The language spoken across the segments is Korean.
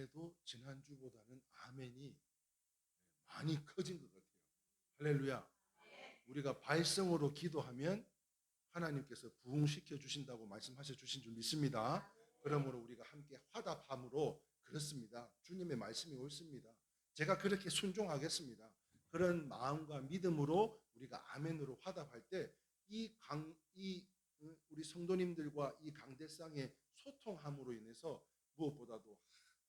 그래도 지난주보다는 아멘이 많이 커진 것 같아요. 할렐루야. 우리가 발성으로 기도하면 하나님께서 부흥시켜 주신다고 말씀하셔 주신 줄 믿습니다. 그러므로 우리가 함께 화답함으로 그렇습니다. 주님의 말씀이 옳습니다. 제가 그렇게 순종하겠습니다. 그런 마음과 믿음으로 우리가 아멘으로 화답할 때 우리 성도님들과 이 강대상의 소통함으로 인해서 무엇보다도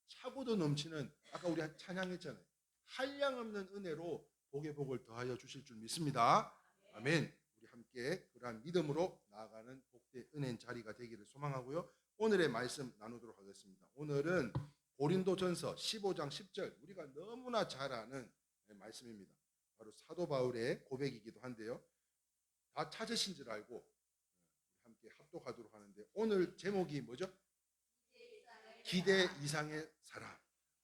차고도 넘치는, 아까 우리 찬양했잖아요, 한량없는 은혜로 복의 복을 더하여 주실 줄 믿습니다. 아멘. 우리 함께 그러한 믿음으로 나아가는 복된 은혜인 자리가 되기를 소망하고요. 오늘의 말씀 나누도록 하겠습니다. 오늘은 고린도전서 15장 10절, 우리가 너무나 잘 아는 말씀입니다. 바로 사도 바울의 고백이기도 한데요. 다 찾으신 줄 알고 함께 합독하도록 하는데, 오늘 제목이 뭐죠? 기대 이상의 사람.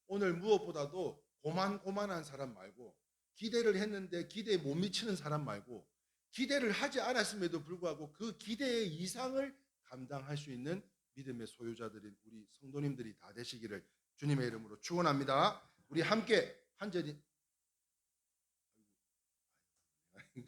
오늘 무엇보다도 고만고만한 사람 말고, 기대를 했는데 기대에 못 미치는 사람 말고, 기대를 하지 않았음에도 불구하고 그 기대의 이상을 감당할 수 있는 믿음의 소유자들인 우리 성도님들이 다 되시기를 주님의 이름으로 축원합니다. 우리 함께 한 절이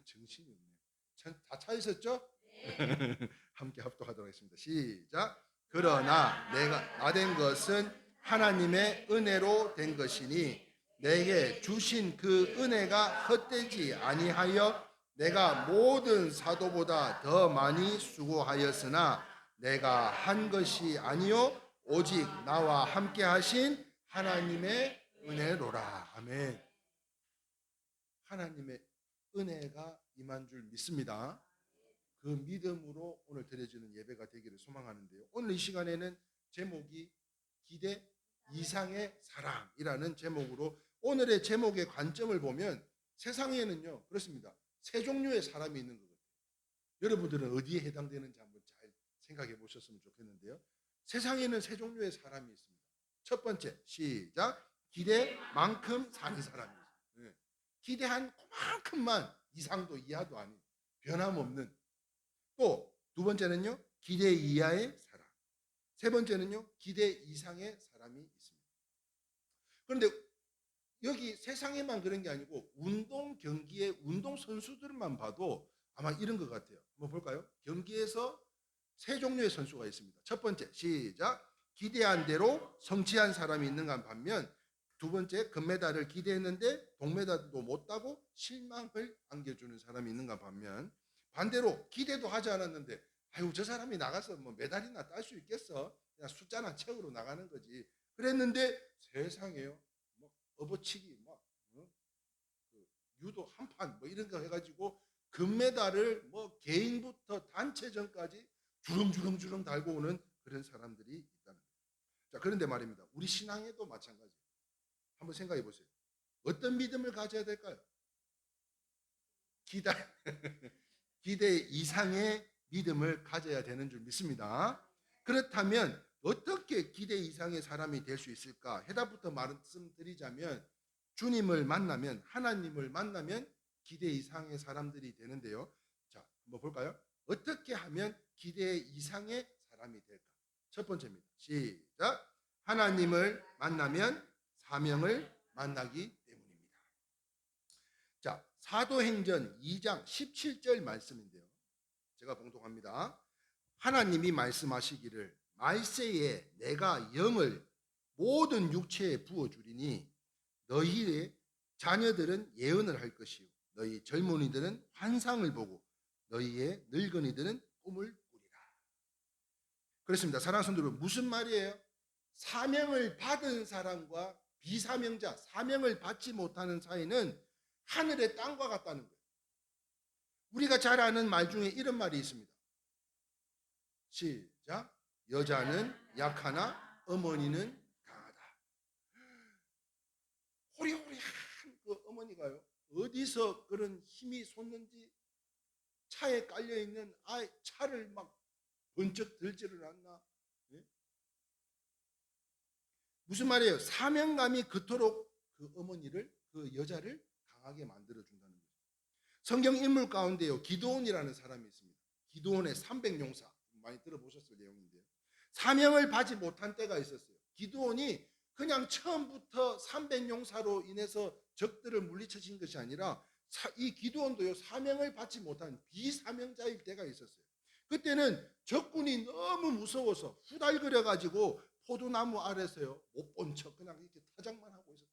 정신이 없네. 다 찾으셨죠? 네. 함께 합독하도록 하겠습니다. 시작. 그러나 내가 나된 것은 하나님의 은혜로 된 것이니 내게 주신 그 은혜가 헛되지 아니하여 내가 모든 사도보다 더 많이 수고하였으나 내가 한 것이 아니요 오직 나와 함께 하신 하나님의 은혜로라. 아멘. 하나님의 은혜가 임한 줄 믿습니다. 그 믿음으로 오늘 드려지는 예배가 되기를 소망하는데요. 오늘 이 시간에는 제목이 기대 이상의 사랑이라는 제목으로, 오늘의 제목의 관점을 보면 세상에는요 그렇습니다. 세 종류의 사람이 있는 것 같아요. 여러분들은 어디에 해당되는지 한번 잘 생각해 보셨으면 좋겠는데요. 세상에는 세 종류의 사람이 있습니다. 첫 번째, 시작. 기대만큼 사는 사람이에요. 기대한 그만큼만, 이상도 이하도 아닌 변함없는. 또 두 번째는요, 기대 이하의 사람. 세 번째는요, 기대 이상의 사람이 있습니다. 그런데 여기 세상에만 그런 게 아니고 운동 경기의 운동 선수들만 봐도 아마 이런 것 같아요. 한번 볼까요? 경기에서 세 종류의 선수가 있습니다. 첫 번째, 시작. 기대한 대로 성취한 사람이 있는가 반면, 두 번째, 금메달을 기대했는데 동메달도 못 따고 실망을 안겨주는 사람이 있는가 반면, 반대로 기대도 하지 않았는데 아유 저 사람이 나가서 뭐 메달이나 딸 수 있겠어, 그냥 숫자나 채우러 나가는 거지 그랬는데, 세상에요 뭐 업어치기, 그 유도 한판 뭐 이런 거 해가지고 금메달을 뭐 개인부터 단체전까지 주렁주렁 달고 오는 그런 사람들이 있다는 거예요. 자, 그런데 말입니다. 우리 신앙에도 마찬가지예요. 한번 생각해 보세요. 어떤 믿음을 가져야 될까요? 기대 이상의 믿음을 가져야 되는 줄 믿습니다. 그렇다면 어떻게 기대 이상의 사람이 될 수 있을까? 해답부터 말씀드리자면, 주님을 만나면, 하나님을 만나면 기대 이상의 사람들이 되는데요. 자, 한번 볼까요? 어떻게 하면 기대 이상의 사람이 될까? 첫 번째입니다. 시작. 하나님을 만나면 사명을 만나기 때문입니다. 자, 사도행전 2장 17절 말씀인데요. 제가 봉독합니다. 하나님이 말씀하시기를 말세에 내가 영을 모든 육체에 부어주리니 너희의 자녀들은 예언을 할 것이요 너희 젊은이들은 환상을 보고 너희의 늙은이들은 꿈을 꾸리라. 그렇습니다. 사랑하는 성도 여러분, 무슨 말이에요? 사명을 받은 사람과 비사명자, 사명을 받지 못하는 사이는 하늘의 땅과 같다는 거예요. 우리가 잘 아는 말 중에 이런 말이 있습니다. 시작. 여자는 약하나 어머니는 강하다. 호리호리한 그 어머니가요, 어디서 그런 힘이 솟는지 차에 깔려있는 차를 막 번쩍 들지를 않나. 무슨 말이에요? 사명감이 그토록 그 어머니를, 그 여자를 강하게 만들어준다는 거죠. 성경 인물 가운데요, 기드온이라는 사람이 있습니다. 기드온의 300용사 많이 들어보셨을 내용인데요. 사명을 받지 못한 때가 있었어요. 기드온이 그냥 처음부터 300용사로 인해서 적들을 물리쳐진 것이 아니라 이 기드온도요 사명을 받지 못한 비사명자일 때가 있었어요. 그때는 적군이 너무 무서워서 후달거려 가지고 포도나무 아래서요 못 본 척 그냥 이렇게 타작만 하고 있었다.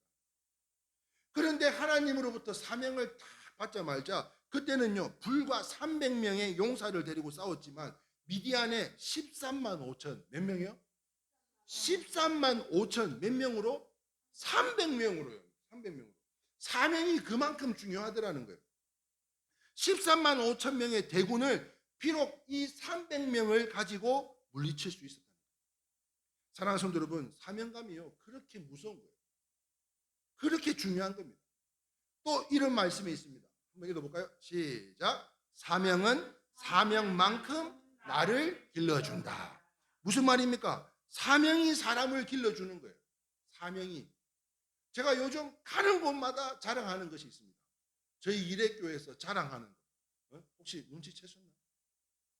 그런데 하나님으로부터 사명을 딱 받자마자 그때는요 불과 300명의 용사를 데리고 싸웠지만 미디안에 13만 5천 몇 명이요? 13만 5천 몇 명으로? 300명으로요. 300명으로. 사명이 그만큼 중요하더라는 거예요. 13만 5천 명의 대군을 비록 이 300명을 가지고 물리칠 수 있었다는 거예요. 사랑하는 성도 여러분, 사명감이요 그렇게 무서운 거예요. 그렇게 중요한 겁니다. 또 이런 말씀이 있습니다. 한번 읽어볼까요? 시작. 사명은 사명만큼 나를 길러준다. 무슨 말입니까? 사명이 사람을 길러주는 거예요. 사명이. 제가 요즘 가는 곳마다 자랑하는 것이 있습니다. 저희 일회교회에서 자랑하는 거. 혹시 눈치채셨나요?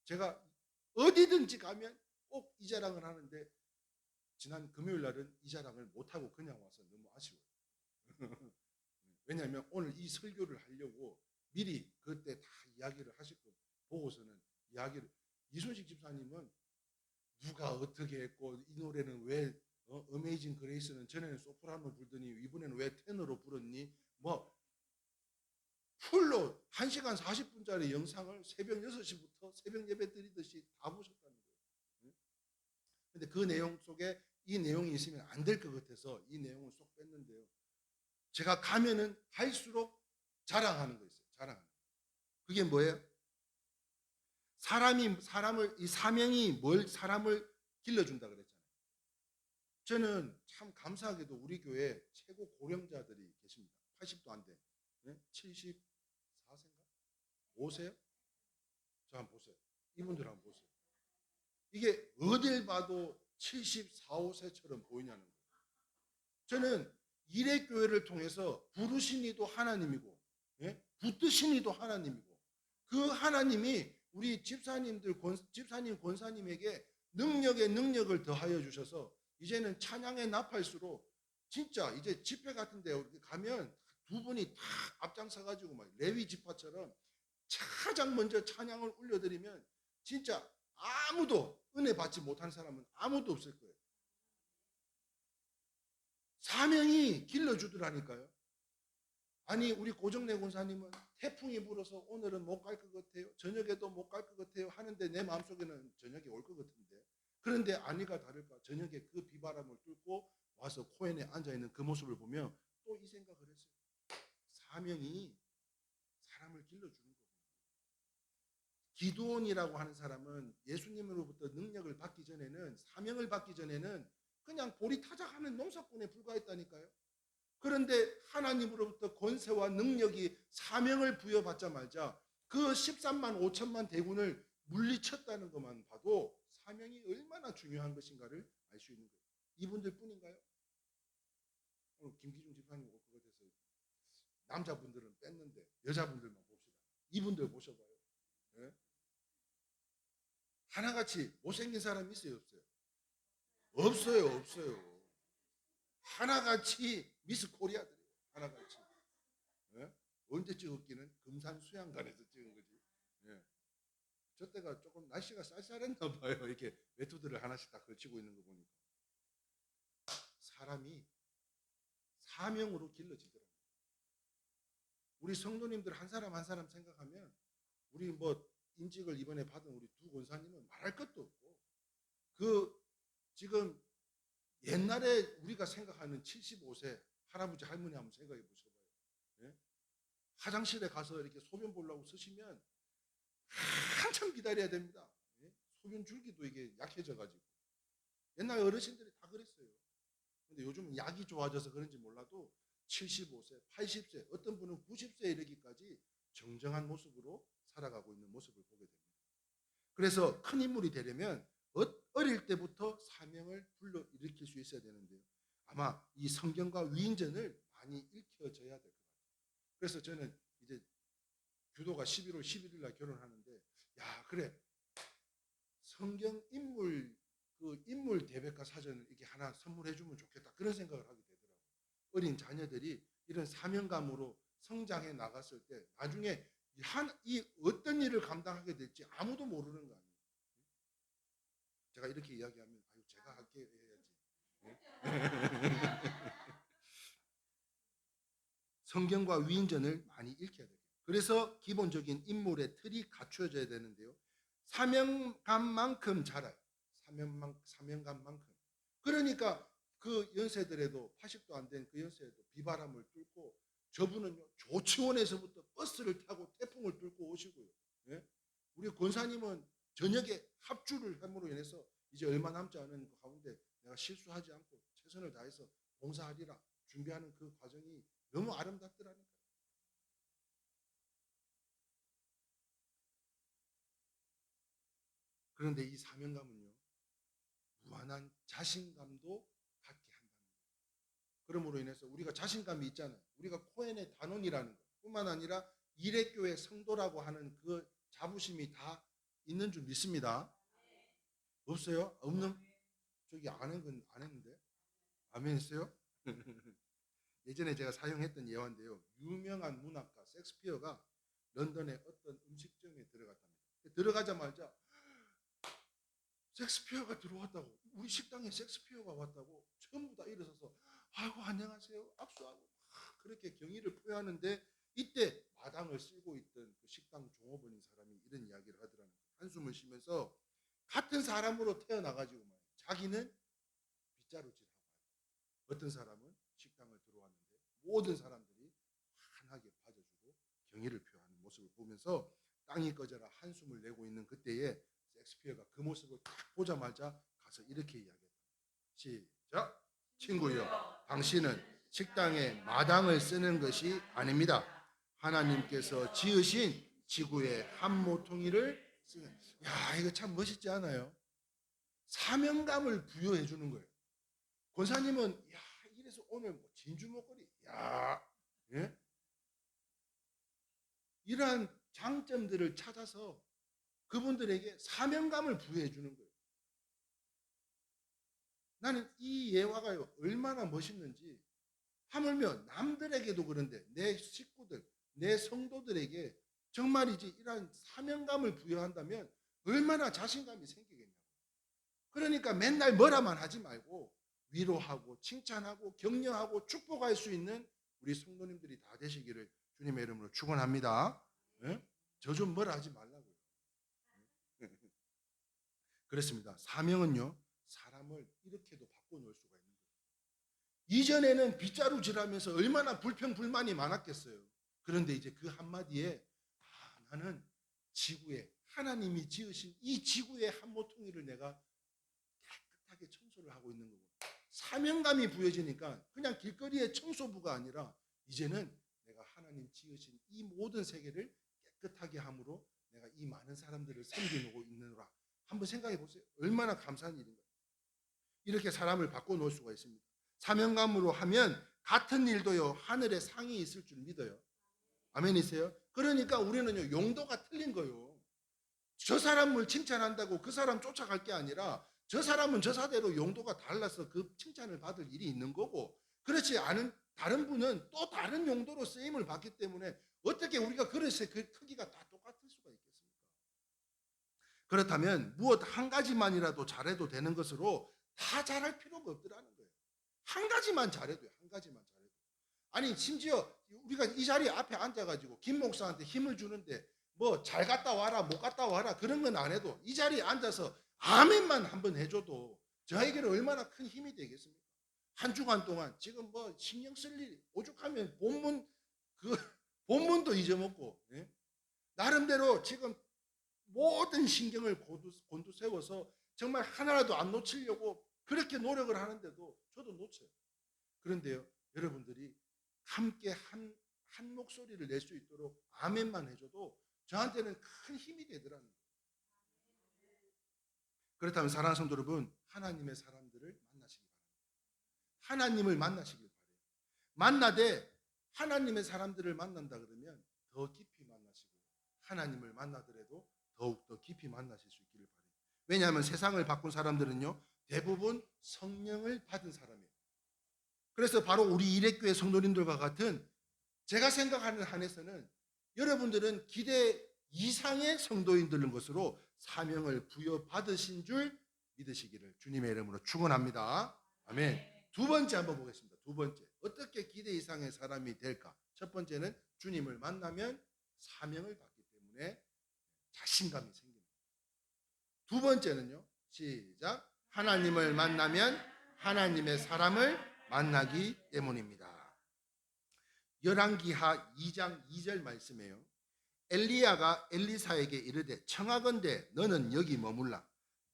제가 어디든지 가면 꼭 이 자랑을 하는데 지난 금요일 날은 이 자랑을 못하고 그냥 와서 너무 아쉬워요. 왜냐하면 오늘 이 설교를 하려고 미리 그때 다 이야기를 하셨고 보고서는 이야기를 이순식 집사님은 누가 어떻게 했고 이 노래는 왜 어메이징 그레이스는 전에는 소프라노 부르더니 이번에는 왜 테너로 부르니 뭐 풀로 1시간 40분짜리 영상을 새벽 6시부터 새벽 예배 드리듯이 다 보셨다는 거예요. 그런데 그 내용 속에 이 내용이 있으면 안 될 것 같아서 이 내용을 쏙 뺐는데요. 제가 가면은 갈수록 자랑하는 거 있어요. 자랑하는 거. 그게 뭐예요? 이 사명이 사람을 길러준다 그랬잖아요. 저는 참 감사하게도 우리 교회 최고 고령자들이 계십니다. 80도 안 돼. 74세인가? 5세요? 저 한번 보세요. 이분들 한번 보세요. 이게 어딜 봐도 74, 5세처럼 보이냐는 거예요. 저는 일회교회를 통해서 부르신 이도 하나님이고 붙드신 이도 하나님이고 그 하나님이 우리 집사님 권사님에게 능력에 능력을 더하여 주셔서 이제는 찬양의 나팔수로 진짜 이제 집회 같은 데 가면 두 분이 다 앞장서 가지고 막 레위 지파처럼 가장 먼저 찬양을 올려드리면 진짜 아무도 은혜 받지 못한 사람은 아무도 없을 거예요. 사명이 길러주더라니까요. 아니 우리 고정래 권사님은 태풍이 불어서 오늘은 못 갈 것 같아요. 저녁에도 못 갈 것 같아요. 하는데 내 마음속에는 저녁에 올 것 같은데. 그런데 아니가 다를까 저녁에 그 비바람을 뚫고 와서 코엔에 앉아있는 그 모습을 보며 또 이 생각을 했어요. 사명이 사람을 길러주는 거구나. 기드온이라고 하는 사람은 예수님으로부터 능력을 받기 전에는 사명을 받기 전에는 그냥 보리타작하는 농사꾼에 불과했다니까요. 그런데 하나님으로부터 권세와 능력이 사명을 부여받자마자 그 13만 5천만 대군을 물리쳤다는 것만 봐도 사명이 얼마나 중요한 것인가를 알 수 있는 거예요. 이분들 뿐인가요? 오늘 김기중 집사님 올 것 같아서 남자분들은 뺐는데 여자분들만 봅시다. 이분들 보셔봐요. 네? 하나같이 못생긴 사람 있어요? 없어요? 없어요. 없어요. 하나같이 미스 코리아들이에요. 하나같이. 네? 언제 찍었기는 금산 수양관에서 찍은 거지. 네. 저 때가 조금 날씨가 쌀쌀했나 봐요. 이렇게 외투들을 하나씩 다 걸치고 있는 거 보니까. 사람이 사명으로 길러지더라고요. 우리 성도님들 한 사람 한 사람 생각하면 우리 뭐 임직을 이번에 받은 우리 두 권사님은 말할 것도 없고 그 지금 옛날에 우리가 생각하는 75세 할아버지 할머니 한번 생각해 보셔봐요. 예? 화장실에 가서 이렇게 소변 보려고 서시면 한참 기다려야 됩니다. 예? 소변 줄기도 이게 약해져가지고 옛날 어르신들이 다 그랬어요. 근데 요즘은 약이 좋아져서 그런지 몰라도 75세, 80세, 어떤 분은 90세에 이르기까지 정정한 모습으로 살아가고 있는 모습을 보게 됩니다. 그래서 큰 인물이 되려면 어릴 때부터 사명을 불러일으킬 수 있어야 되는데요. 아마 이 성경과 위인전을 많이 읽혀져야 될 것 같아요. 그래서 저는 이제 규도가 11월 11일 날 결혼하는데 야 그래 성경 인물 그 인물 대백과 사전을 이렇게 하나 선물해 주면 좋겠다. 그런 생각을 하게 되더라고요. 어린 자녀들이 이런 사명감으로 성장해 나갔을 때 나중에 이 어떤 일을 감당하게 될지 아무도 모르는 거 아니에요. 제가 이렇게 이야기하면 아유 제가 할게 해야지. 성경과 위인전을 많이 읽혀야 돼요. 그래서 기본적인 인물의 틀이 갖추어져야 되는데요. 사명감만큼 자라요. 사명감만큼. 그러니까 그 연세들에도 80도 안 된 그 연세에도 비바람을 뚫고 저분은요 조치원에서부터 버스를 타고 태풍을 뚫고 오시고요. 예? 우리 권사님은 저녁에 합주를 함으로 인해서 이제 얼마 남지 않은 그 가운데 내가 실수하지 않고 최선을 다해서 봉사하리라 준비하는 그 과정이 너무 아름답더라니까요. 그런데 이 사명감은요 무한한 자신감도 갖게 한다는 거예요. 그러므로 인해서 우리가 자신감이 있잖아요. 우리가 코엔의 단원이라는 것 뿐만 아니라 이레교회 성도라고 하는 그 자부심이 다 있는 줄 믿습니다. 없어요? 없는? 저기 안 했는데? 아멘 했어요? 예전에 제가 사용했던 예화인데요. 유명한 문학가 섹스피어가 런던의 어떤 음식점에 들어갔답니다. 들어가자마자 섹스피어가 들어왔다고, 우리 식당에 섹스피어가 왔다고 전부 다 일어서서 아이고 안녕하세요 악수하고 그렇게 경의를 표하는데 이때 마당을 쓸고 있던 그 식당 종업원인 사람이 이런 이야기를 하더라는 거예요. 한숨을 쉬면서 같은 사람으로 태어나가지고 자기는 빗자루질하고 어떤 사람은 식당을 들어왔는데 모든 사람들이 환하게 봐줘주고 경의를 표하는 모습을 보면서 땅이 꺼져라 한숨을 내고 있는 그때에 섹스피어가 그 모습을 딱 보자마자 가서 이렇게 이야기했다. 시작. 친구여, 당신은 식당에 마당을 쓰는 것이 아닙니다. 하나님께서 지으신 지구의 한 모퉁이를 쓰는. 야, 이거 참 멋있지 않아요? 사명감을 부여해 주는 거예요. 권사님은 야, 이래서 오늘 뭐 진주 목걸이, 야, 예? 이러한 장점들을 찾아서 그분들에게 사명감을 부여해 주는 거예요. 나는 이 예화가 얼마나 멋있는지 하물며 남들에게도 그런데 내 식구들, 내 성도들에게 정말이지 이러한 사명감을 부여한다면 얼마나 자신감이 생기겠냐고. 그러니까 맨날 뭐라만 하지 말고 위로하고 칭찬하고 격려하고 축복할 수 있는 우리 성도님들이 다 되시기를 주님의 이름으로 축원합니다. 네? 저 좀 뭐라 하지 말라고요. 그렇습니다. 사명은요 사람을 이렇게도 바꿔놓을 수가 있는 거예요. 이전에는 빗자루질하면서 얼마나 불평불만이 많았겠어요. 그런데 이제 그 한마디에 나는 지구에 하나님이 지으신 이 지구의 한 모퉁이를 내가 깨끗하게 청소를 하고 있는 거고 사명감이 부여지니까 그냥 길거리의 청소부가 아니라 이제는 내가 하나님 지으신 이 모든 세계를 깨끗하게 함으로 내가 이 많은 사람들을 섬기고 있느라 한번 생각해 보세요. 얼마나 감사한 일인가. 이렇게 사람을 바꿔놓을 수가 있습니다. 사명감으로 하면 같은 일도요 하늘에 상이 있을 줄 믿어요. 아멘이세요? 그러니까 우리는요 용도가 틀린 거예요. 저 사람을 칭찬한다고 그 사람 쫓아갈 게 아니라 저 사람은 저 사대로 용도가 달라서 그 칭찬을 받을 일이 있는 거고 그렇지 않은 다른 분은 또 다른 용도로 쓰임을 받기 때문에 어떻게 우리가 그릇의 그 크기가 다 똑같을 수가 있겠습니까? 그렇다면 무엇 한 가지만이라도 잘해도 되는 것으로 다 잘할 필요가 없더라는 거예요. 한 가지만 잘해도요. 한 가지만 잘해도. 아니 심지어 우리가 이 자리에 앞에 앉아가지고 김 목사한테 힘을 주는데 뭐 잘 갔다 와라 못 갔다 와라 그런 건 안 해도 이 자리에 앉아서 아멘만 한번 해줘도 저에게는 얼마나 큰 힘이 되겠습니까? 한 주간 동안 지금 뭐 신경 쓸 일이 오죽하면 본문 그 본문도 잊어먹고 예? 나름대로 지금 모든 신경을 곤두세워서 정말 하나라도 안 놓치려고 그렇게 노력을 하는데도 저도 놓쳐요. 그런데요 여러분들이 함께 한 목소리를 낼 수 있도록 아멘만 해줘도 저한테는 큰 힘이 되더라는 거예요. 그렇다면 사랑하는 성도 여러분 하나님의 사람들을 만나시기 바랍니다. 하나님을 만나시길 바래요. 만나되 하나님의 사람들을 만난다 그러면 더 깊이 만나시고 하나님을 만나더라도 더욱더 깊이 만나실 수 있기를 바래요. 왜냐하면 세상을 바꾼 사람들은요 대부분 성령을 받은 사람이에요. 그래서 바로 우리 일회교회 성도님들과 같은 제가 생각하는 한에서는 여러분들은 기대 이상의 성도인들인 것으로 사명을 부여받으신 줄 믿으시기를 주님의 이름으로 축원합니다. 아멘. 두 번째 한번 보겠습니다. 두 번째, 어떻게 기대 이상의 사람이 될까? 첫 번째는 주님을 만나면 사명을 받기 때문에 자신감이 생깁니다. 두 번째는요, 시작. 하나님을 만나면 하나님의 사람을 만나기 때문입니다. 열왕기하 2장 2절 말씀이에요. 엘리야가 엘리사에게 이르되 청하건대 너는 여기 머물라.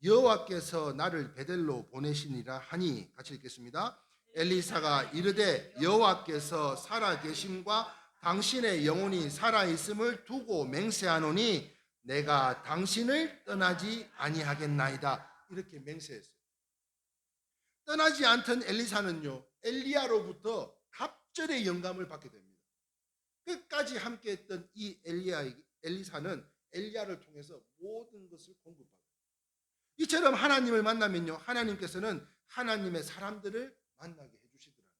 여호와께서 나를 베델로 보내시니라 하니, 같이 읽겠습니다. 엘리사가 이르되 여호와께서 살아계심과 당신의 영혼이 살아있음을 두고 맹세하노니 내가 당신을 떠나지 아니하겠나이다. 이렇게 맹세했어요. 떠나지 않던 엘리사는요, 엘리야로부터 갑절의 영감을 받게 됩니다. 끝까지 함께했던 이 엘리사는 엘리야를 통해서 모든 것을 공급받아요. 이처럼 하나님을 만나면요, 하나님께서는 하나님의 사람들을 만나게 해주시더라고요.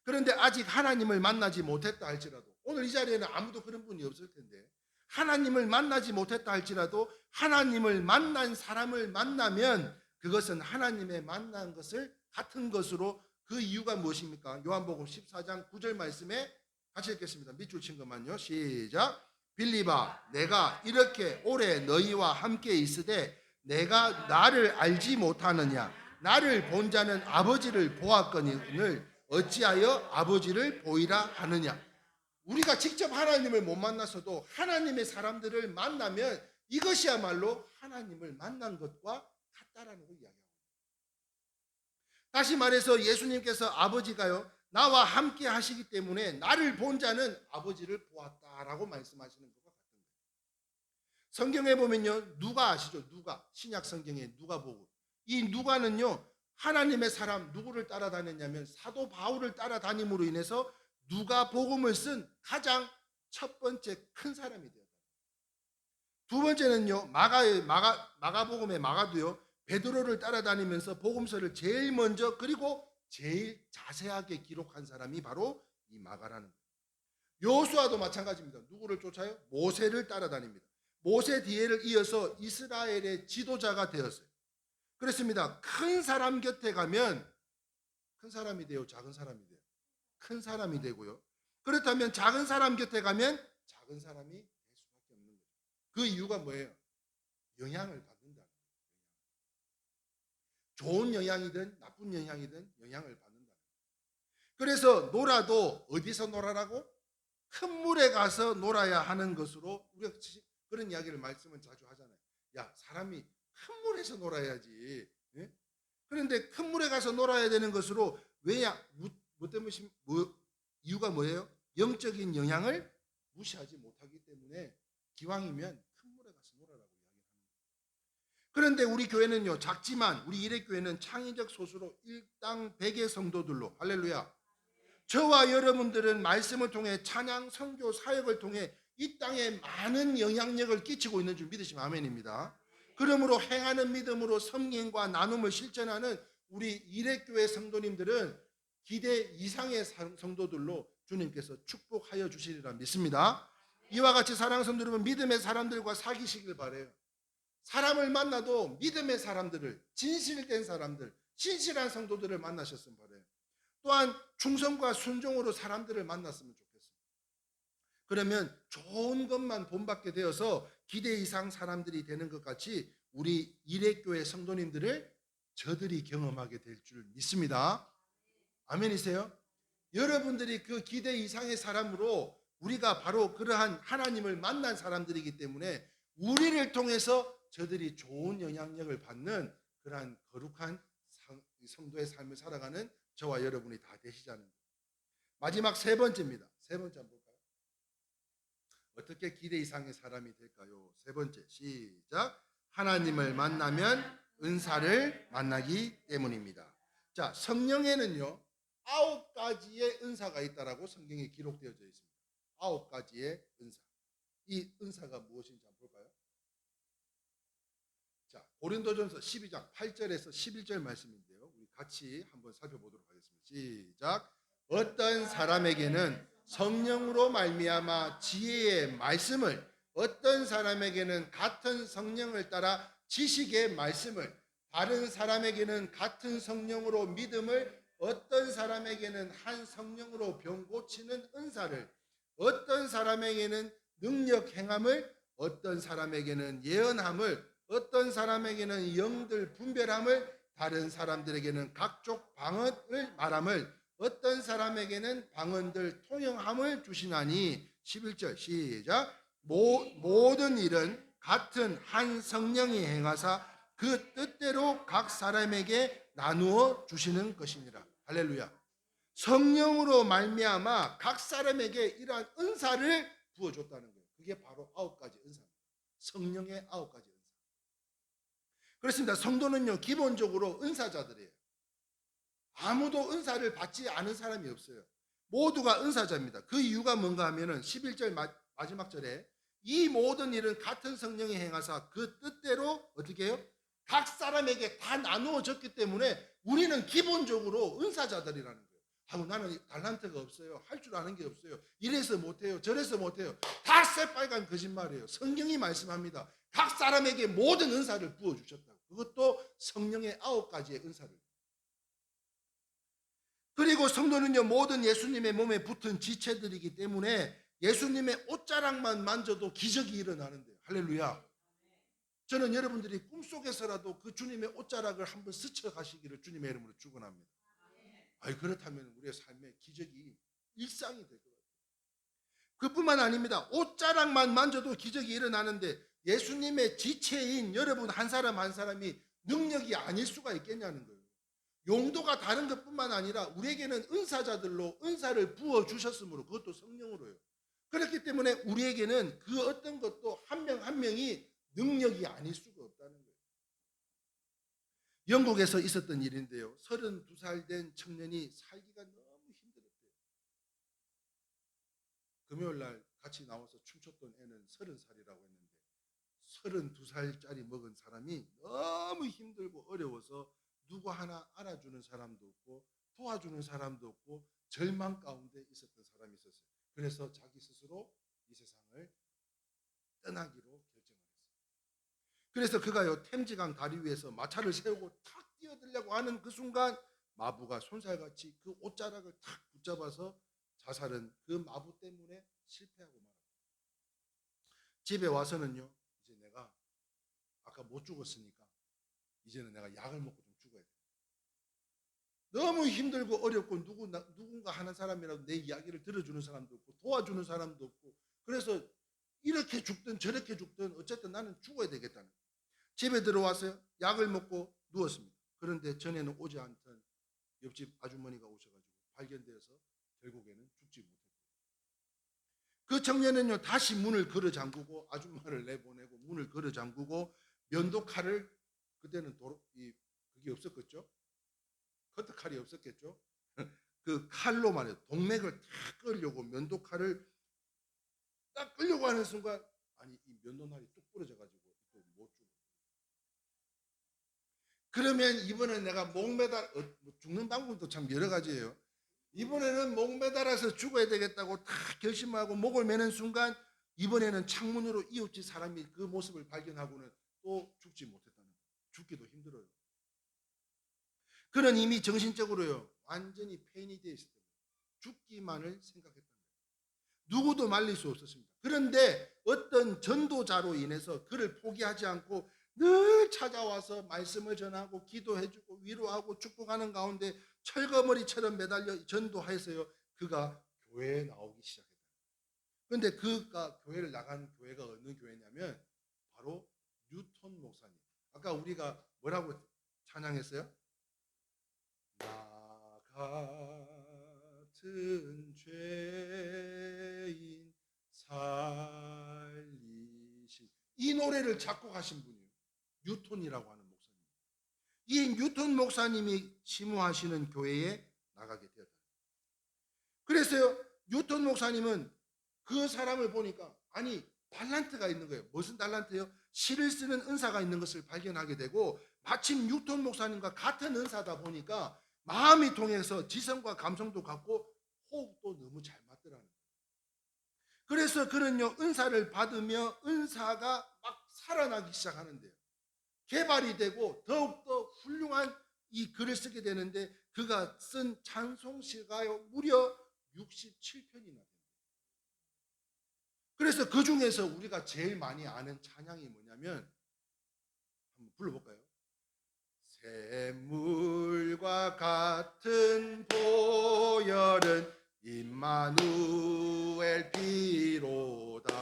그런데 아직 하나님을 만나지 못했다 할지라도, 오늘 이 자리에는 아무도 그런 분이 없을 텐데, 하나님을 만나지 못했다 할지라도 하나님을 만난 사람을 만나면 그것은 하나님의 만난 것을 같은 것으로, 그 이유가 무엇입니까? 요한복음 14장 9절 말씀에 같이 읽겠습니다. 밑줄 친 것만요. 시작. 빌립아, 내가 이렇게 오래 너희와 함께 있으되 내가 나를 알지 못하느냐? 나를 본 자는 아버지를 보았거니를 어찌하여 아버지를 보이라 하느냐? 우리가 직접 하나님을 못 만나서도 하나님의 사람들을 만나면 이것이야말로 하나님을 만난 것과 같다라는 걸 이야기합니다. 다시 말해서 예수님께서 아버지가요, 나와 함께 하시기 때문에 나를 본 자는 아버지를 보았다라고 말씀하시는 것과 같은 거예요. 성경에 보면요, 누가 아시죠? 누가, 신약 성경에 누가복음, 이 누가는요, 하나님의 사람 누구를 따라다녔냐면 사도 바울을 따라다님으로 인해서 누가복음을 쓴 가장 첫 번째 큰 사람이 되었다. 두 번째는요, 마가복음의 마가도요, 베드로를 따라다니면서 복음서를 제일 먼저 그리고 제일 자세하게 기록한 사람이 바로 이 마가라는 거예요. 여호수아도 마찬가지입니다. 누구를 쫓아요? 모세를 따라다닙니다. 모세 뒤에를 이어서 이스라엘의 지도자가 되었어요. 그렇습니다. 큰 사람 곁에 가면 큰 사람이 돼요, 작은 사람이 돼요? 큰 사람이 되고요. 그렇다면 작은 사람 곁에 가면 작은 사람이 될 수밖에 없는 거예요. 그 이유가 뭐예요? 영향을 받는다. 좋은 영향이든 나쁜 영향이든 영향을 받는다. 그래서 놀아도 어디서 놀아라고? 큰 물에 가서 놀아야 하는 것으로, 우리가 그런 이야기를 말씀을 자주 하잖아요. 야, 사람이 큰 물에서 놀아야지. 예? 그런데 큰 물에 가서 놀아야 되는 것으로, 왜냐? 뭐 때문에, 이유가 뭐예요? 영적인 영향을 무시하지 못하기 때문에 기왕이면 큰 물에 가서 놀아라고 이야기합니다. 그런데 우리 교회는요, 작지만 우리 일회교회는 창의적 소수로 일당 100의 성도들로, 할렐루야, 저와 여러분들은 말씀을 통해 찬양, 선교, 사역을 통해 이 땅에 많은 영향력을 끼치고 있는 줄 믿으시면 아멘입니다. 그러므로 행하는 믿음으로 섬김과 나눔을 실천하는 우리 일회교회 성도님들은 기대 이상의 성도들로 주님께서 축복하여 주시리라 믿습니다. 이와 같이 사랑하는 성도 여러분, 믿음의 사람들과 사귀시길 바라요. 사람을 만나도 믿음의 사람들을, 진실된 사람들, 신실한 성도들을 만나셨으면 바라요. 또한 충성과 순종으로 사람들을 만났으면 좋겠어요. 그러면 좋은 것만 본받게 되어서 기대 이상 사람들이 되는 것 같이 우리 일회교회 성도님들을 저들이 경험하게 될 줄 믿습니다. 아멘이세요? 여러분들이 그 기대 이상의 사람으로 우리가 바로 그러한 하나님을 만난 사람들이기 때문에 우리를 통해서 저들이 좋은 영향력을 받는 그러한 거룩한 성도의 삶을 살아가는 저와 여러분이 다 되시자는 거예요. 마지막 세 번째입니다. 세 번째 한번 볼까요? 어떻게 기대 이상의 사람이 될까요? 세 번째, 시작. 하나님을 만나면 은사를 만나기 때문입니다. 자, 성령에는요 9가지의 은사가 있다라고 성경에 기록되어져 있습니다. 9가지의 은사. 이 은사가 무엇인지 한번 볼까요? 자, 고린도전서 12장 8절에서 11절 말씀인데요, 우리 같이 한번 살펴보도록 하겠습니다. 시작. 어떤 사람에게는 성령으로 말미암아 지혜의 말씀을, 어떤 사람에게는 같은 성령을 따라 지식의 말씀을, 다른 사람에게는 같은 성령으로 믿음을, 어떤 사람에게는 한 성령으로 병 고치는 은사를, 어떤 사람에게는 능력 행함을, 어떤 사람에게는 예언함을, 어떤 사람에게는 영들 분별함을, 다른 사람들에게는 각종 방언을 말함을, 어떤 사람에게는 방언들 통용함을 주시나니. 11절 시작. 모든 일은 같은 한 성령이 행하사 그 뜻대로 각 사람에게 나누어 주시는 것이니라. 할렐루야. 성령으로 말미암아 각 사람에게 이러한 은사를 부어줬다는 거예요. 그게 바로 9가지 은사입니다. 성령의 9가지 은사. 그렇습니다. 성도는요, 기본적으로 은사자들이에요. 아무도 은사를 받지 않은 사람이 없어요. 모두가 은사자입니다. 그 이유가 뭔가 하면은 11절 마지막 절에 이 모든 일은 같은 성령이 행하사 그 뜻대로 어떻게 해요? 각 사람에게 다 나누어졌기 때문에 우리는 기본적으로 은사자들이라는 거예요. 하고 나는 달란트가 없어요. 할 줄 아는 게 없어요. 이래서 못해요. 저래서 못해요. 다 새빨간 거짓말이에요. 성경이 말씀합니다. 각 사람에게 모든 은사를 부어주셨다고. 그것도 성령의 9가지의 은사를. 그리고 성도는요, 모든 예수님의 몸에 붙은 지체들이기 때문에 예수님의 옷자락만 만져도 기적이 일어나는데요. 할렐루야. 저는 여러분들이 꿈속에서라도 그 주님의 옷자락을 한번 스쳐가시기를 주님의 이름으로 축원합니다. 그렇다면 우리의 삶에 기적이 일상이 될 것 같아요. 그뿐만 아닙니다. 옷자락만 만져도 기적이 일어나는데 예수님의 지체인 여러분 한 사람 한 사람이 능력이 아닐 수가 있겠냐는 거예요. 용도가 다른 것뿐만 아니라 우리에게는 은사자들로 은사를 부어주셨으므로, 그것도 성령으로요. 그렇기 때문에 우리에게는 그 어떤 것도 한 명 한 명이 능력이 아닐 수가 없다는 거예요. 영국에서 있었던 일인데요, 32살 된 청년이 살기가 너무 힘들었대요. 금요일날 같이 나와서 춤췄던 애는 30살이라고 했는데 32살짜리 먹은 사람이 너무 힘들고 어려워서 누구 하나 알아주는 사람도 없고 도와주는 사람도 없고 절망 가운데 있었던 사람이 있었어요. 그래서 자기 스스로 이 세상을 떠나기로 결정을 했어요. 그래서 그가요, 템즈강 다리 위에서 마차를 세우고 탁 뛰어들려고 하는 그 순간 마부가 손살같이 그 옷자락을 탁 붙잡아서 자살은 그 마부 때문에 실패하고 말았어요. 집에 와서는요, 이제 내가 아까 못 죽었으니까 이제는 내가 약을 먹고 좀 죽어야 돼. 너무 힘들고 어렵고 누군가 하는 사람이라도 내 이야기를 들어주는 사람도 없고 도와주는 사람도 없고, 그래서 이렇게 죽든 저렇게 죽든 어쨌든 나는 죽어야 되겠다는 거예요. 집에 들어와서 약을 먹고 누웠습니다. 그런데 전에는 오지 않던 옆집 아주머니가 오셔가지고 발견되어서 결국에는 죽지 못했고, 그 청년은요 다시 문을 걸어 잠그고 아줌마를 내보내고 문을 걸어 잠그고 면도칼을, 그때는 그게 없었겠죠? 커트칼이 없었겠죠? 그 칼로 말이에요. 동맥을 탁 끌려고 면도칼을 딱 끌려고 하는 순간, 아니 이 면도날이 뚝 부러져가지고 또 못 죽어. 그러면 이번엔 내가 죽는 방법도 참 여러 가지예요. 이번에는 목 매달아서 죽어야 되겠다고 다 결심하고 목을 매는 순간 이번에는 창문으로 이웃집 사람이 그 모습을 발견하고는 또 죽지 못했다는 거예요. 죽기도 힘들어요. 그는 이미 정신적으로요 완전히 폐인이 되어 있었어요. 죽기만을 생각했다는 거예요. 누구도 말릴 수 없었습니다. 그런데 어떤 전도자로 인해서 그를 포기하지 않고 늘 찾아와서 말씀을 전하고 기도해주고 위로하고 축복하는 가운데 철거머리처럼 매달려 전도해서요 그가 교회에 나오기 시작했다. 그런데 그가 교회를 나간 교회가 어느 교회냐면 바로 뉴턴 목사님. 아까 우리가 뭐라고 찬양했어요? 나 같은 죄인 살리신, 이 노래를 작곡하신 분이에요. 뉴턴이라고 하는 목사님. 이 뉴턴 목사님이 심호하시는 교회에 나가게 되었다. 그래서요 뉴턴 목사님은 그 사람을 보니까 아니 달란트가 있는 거예요. 무슨 달란트요? 시를 쓰는 은사가 있는 것을 발견하게 되고, 마침 뉴턴 목사님과 같은 은사다 보니까 마음이 통해서 지성과 감성도 같고 호흡도 너무 잘 맞더라는 거예요. 그래서 그는요, 은사를 받으며 은사가 막 살아나기 시작하는데요. 개발이 되고 더욱더 훌륭한 이 글을 쓰게 되는데 그가 쓴 찬송시가요 무려 67편이나 됩니다. 그래서 그 중에서 우리가 제일 많이 아는 찬양이 뭐냐면 한번 불러볼까요? 샘물과 같은 보혈은 임마누엘 피로다.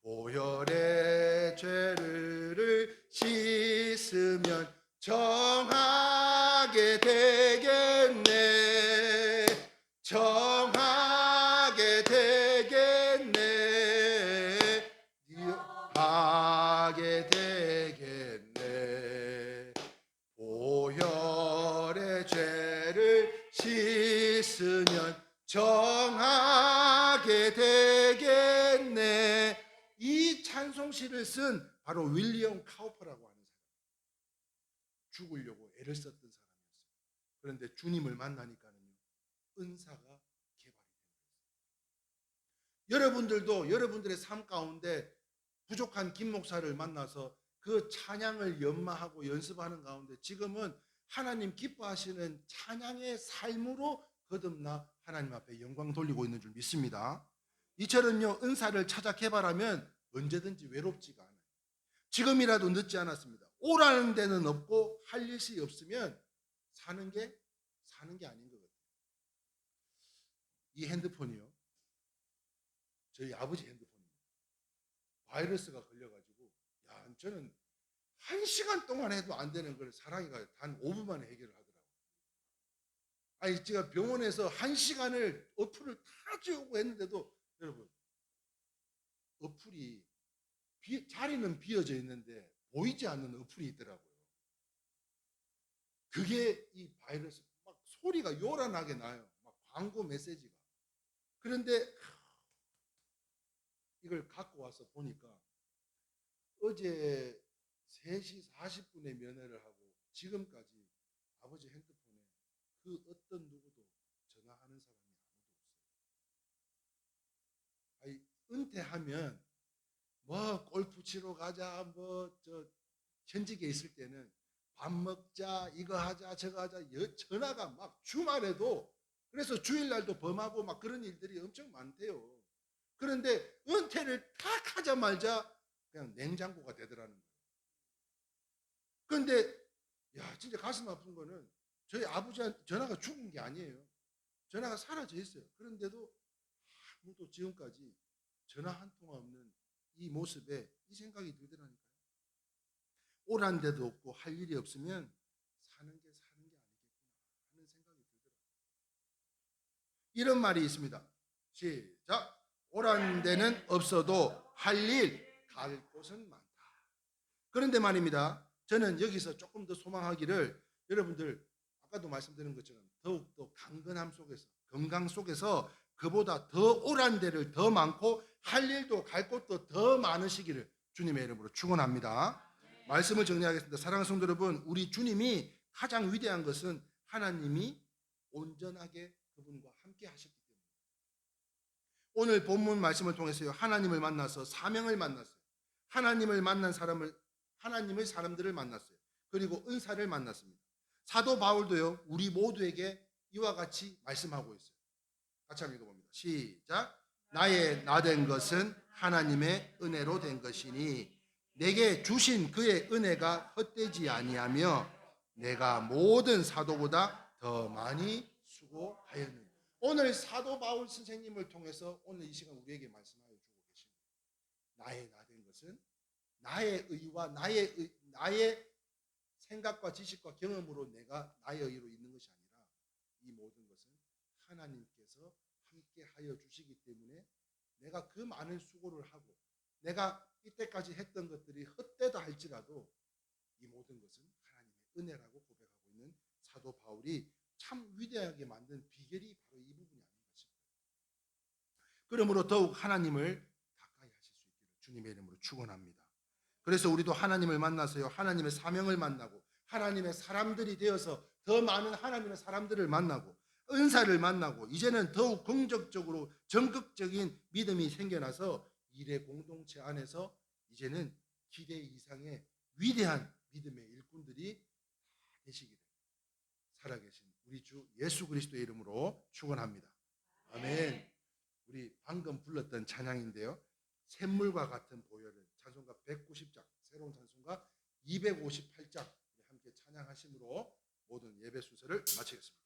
보혈의 죄를 씻으면 정하게 되겠네. 정하게 되겠네. 하게 되겠네. 보혈의 죄를 씻으면 정하게 되겠네. 이 찬송시를 쓴 바로 윌리엄 카우퍼라고 하는 사람. 죽으려고 애를 썼던 사람이었어요. 그런데 주님을 만나니까는 은사가 개발이 됩니다. 여러분들도 여러분들의 삶 가운데 부족한 김 목사를 만나서 그 찬양을 연마하고 연습하는 가운데 지금은 하나님 기뻐하시는 찬양의 삶으로 거듭나 하나님 앞에 영광 돌리고 있는 줄 믿습니다. 이처럼요, 은사를 찾아 개발하면 언제든지 외롭지가 않아요. 지금이라도 늦지 않았습니다. 오라는 데는 없고 할 일이 없으면 사는 게 아닌 것 같아요. 이 핸드폰이요, 저희 아버지 핸드폰입니다. 바이러스가 걸려가지고 저는 1시간 동안 해도 안 되는 걸 사랑이가 단 5분 만에 해결을 하더라고요. 아니, 제가 병원에서 1시간을 어플을 다 지우고 했는데도 여러분, 어플이 자리는 비어져 있는데 보이지 않는 어플이 있더라고요. 그게 이 바이러스 막 소리가 요란하게 나요. 막 광고 메시지가. 그런데 이걸 갖고 와서 보니까 어제 3시 40분에 면회를 하고 지금까지 아버지 핸드폰에 그 어떤 누구도 전화하는 사람이 아무도 없어요. 아니, 은퇴하면 뭐 골프 치러 가자, 뭐 저 현직에 있을 때는 밥 먹자, 이거 하자, 저거 하자, 전화가 막 주말에도, 그래서 주일날도 범하고 막 그런 일들이 엄청 많대요. 그런데 은퇴를 딱 하자마자 그냥 냉장고가 되더라는 거예요. 그런데 진짜 가슴 아픈 거는 저희 아버지한테 전화가 죽은 게 아니에요. 전화가 사라져 있어요. 그런데도 아무도 지금까지 전화 한 통 없는 이 모습에 이 생각이 들더라니까요. 오란 데도 없고 할 일이 없으면 사는 게 아니겠구나 하는 생각이 들더라고요. 이런 말이 있습니다. 시작. 오란 데는 없어도 할 일, 갈 곳은 많다. 그런데 말입니다, 저는 여기서 조금 더 소망하기를, 여러분들 아까도 말씀드린 것처럼 더욱더 강건함 속에서, 건강 속에서 그보다 더 오란 데를 더 많고 할 일도 갈 곳도 더 많으시기를 주님의 이름으로 축원합니다. 말씀을 정리하겠습니다. 사랑하는 성도 여러분, 우리 주님이 가장 위대한 것은 하나님이 온전하게 그분과 함께 하셨기 때문입니다. 오늘 본문 말씀을 통해서요, 하나님을 만나서 사명을 만났어요. 하나님을 만난 사람을, 하나님의 사람들을 만났어요. 그리고 은사를 만났습니다. 사도 바울도요, 우리 모두에게 이와 같이 말씀하고 있어요. 같이 한번 읽어봅니다. 시작. 나의 나된 것은 하나님의 은혜로 된 것이니 내게 주신 그의 은혜가 헛되지 아니하며 내가 모든 사도보다 더 많이 수고하였느니. 오늘 사도 바울 선생님을 통해서 오늘 이 시간 우리에게 말씀하여 주고 계십니다. 나의 나된 것은 나의 의와 나의 생각과 지식과 경험으로 내가 나의 의로 있는 것이 아니라 이 모든 것은 하나님께서 함께 하여 주시기 때문에 내가 그 많은 수고를 하고 내가 이때까지 했던 것들이 헛되다 할지라도 이 모든 것은 하나님의 은혜라고 고백하고 있는 사도 바울이 참 위대하게 만든 비결이 바로 이 부분이 아닌가 싶어요. 그러므로 더욱 하나님을 가까이 하실 수 있기를 주님의 이름으로 축원합니다. 그래서 우리도 하나님을 만나서요, 하나님의 사명을 만나고 하나님의 사람들이 되어서 더 많은 하나님의 사람들을 만나고 은사를 만나고 이제는 더욱 긍정적으로 적극적인 믿음이 생겨나서 일의 공동체 안에서 이제는 기대 이상의 위대한 믿음의 일꾼들이 되시기를 살아계신 우리 주 예수 그리스도의 이름으로 축원합니다. 아멘. 우리 방금 불렀던 찬양인데요. 샘물과 같은 보혈을 찬송가 190장, 새로운 찬송가 258장 함께 찬양하심으로 모든 예배 순서를 마치겠습니다.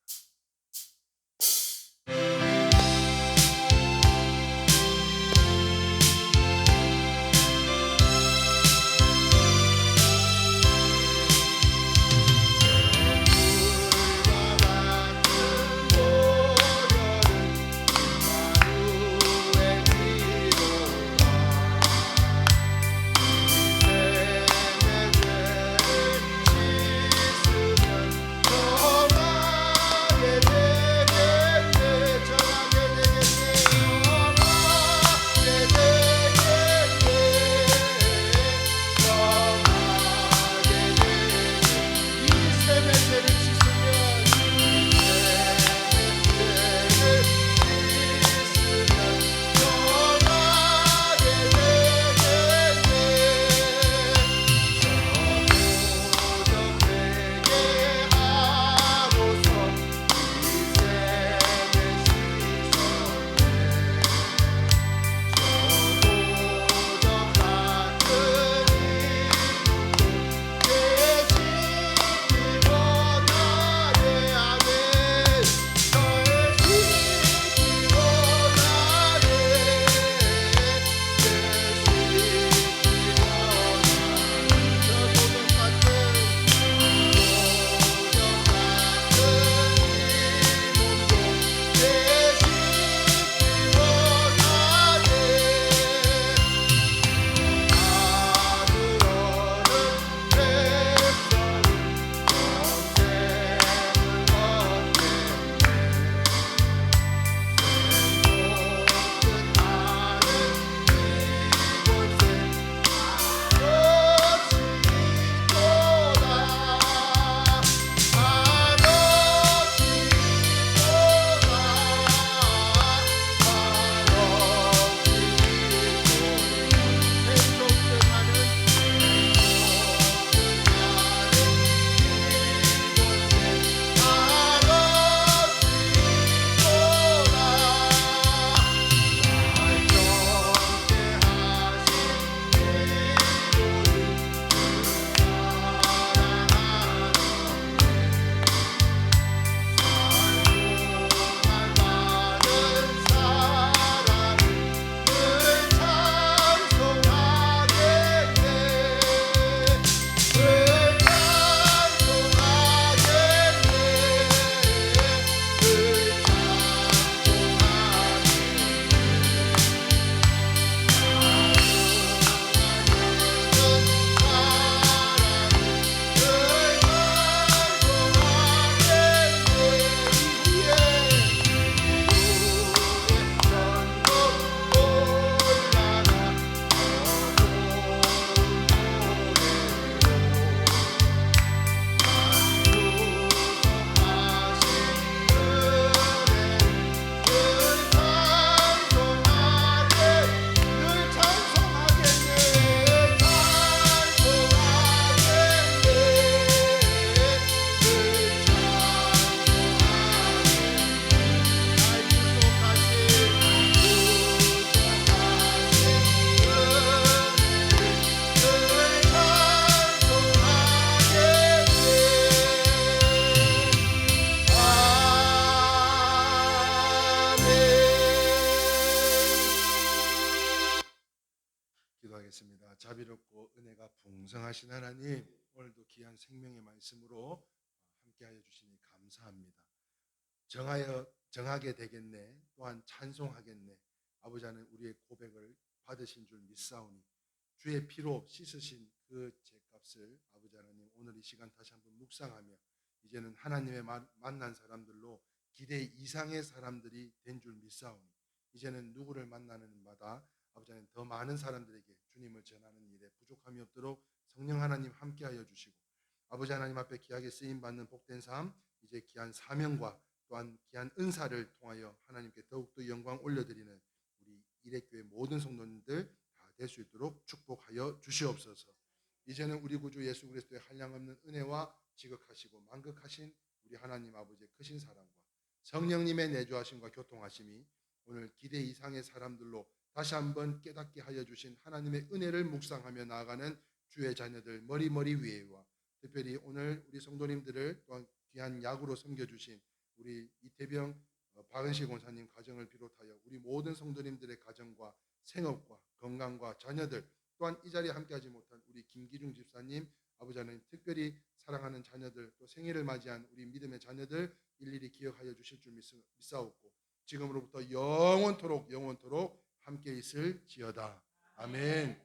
기도하겠습니다. 자비롭고 은혜가 풍성하신 하나님, 오늘도 귀한 생명의 말씀으로 함께하여 주시니 감사합니다. 정하게 되겠네, 또한 찬송하겠네. 아버지 하나님, 우리의 고백을 받으신 줄 믿사오니 주의 피로 씻으신 그 죄값을 아버지 하나님 오늘 이 시간 다시 한번 묵상하며 이제는 하나님의 만난 사람들로 기대 이상의 사람들이 된 줄 믿사오니 이제는 누구를 만나는 마다 아버지 하나님 더 많은 사람들에게 주님을 전하는 일에 부족함이 없도록 성령 하나님 함께하여 주시고 아버지 하나님 앞에 귀하게 쓰임받는 복된 삶, 이제 귀한 사명과 또한 귀한 은사를 통하여 하나님께 더욱더 영광 올려드리는 우리 일회교회 모든 성도님들 다 될 수 있도록 축복하여 주시옵소서. 이제는 우리 구주 예수 그리스도의 한량없는 은혜와 지극하시고 만극하신 우리 하나님 아버지의 크신 사랑과 성령님의 내주하심과 교통하심이 오늘 기대 이상의 사람들로 다시 한번 깨닫게 하여 주신 하나님의 은혜를 묵상하며 나아가는 주의 자녀들 머리 위에와 특별히 오늘 우리 성도님들을 또한 귀한 약으로 섬겨주신 우리 이태병 박은식 권사님 가정을 비롯하여 우리 모든 성도님들의 가정과 생업과 건강과 자녀들 또한 이 자리에 함께하지 못한 우리 김기중 집사님 아버지 하나님 특별히 사랑하는 자녀들 또 생일을 맞이한 우리 믿음의 자녀들 일일이 기억하여 주실 줄 믿사옵고 지금으로부터 영원토록 함께 있을지어다. 아멘.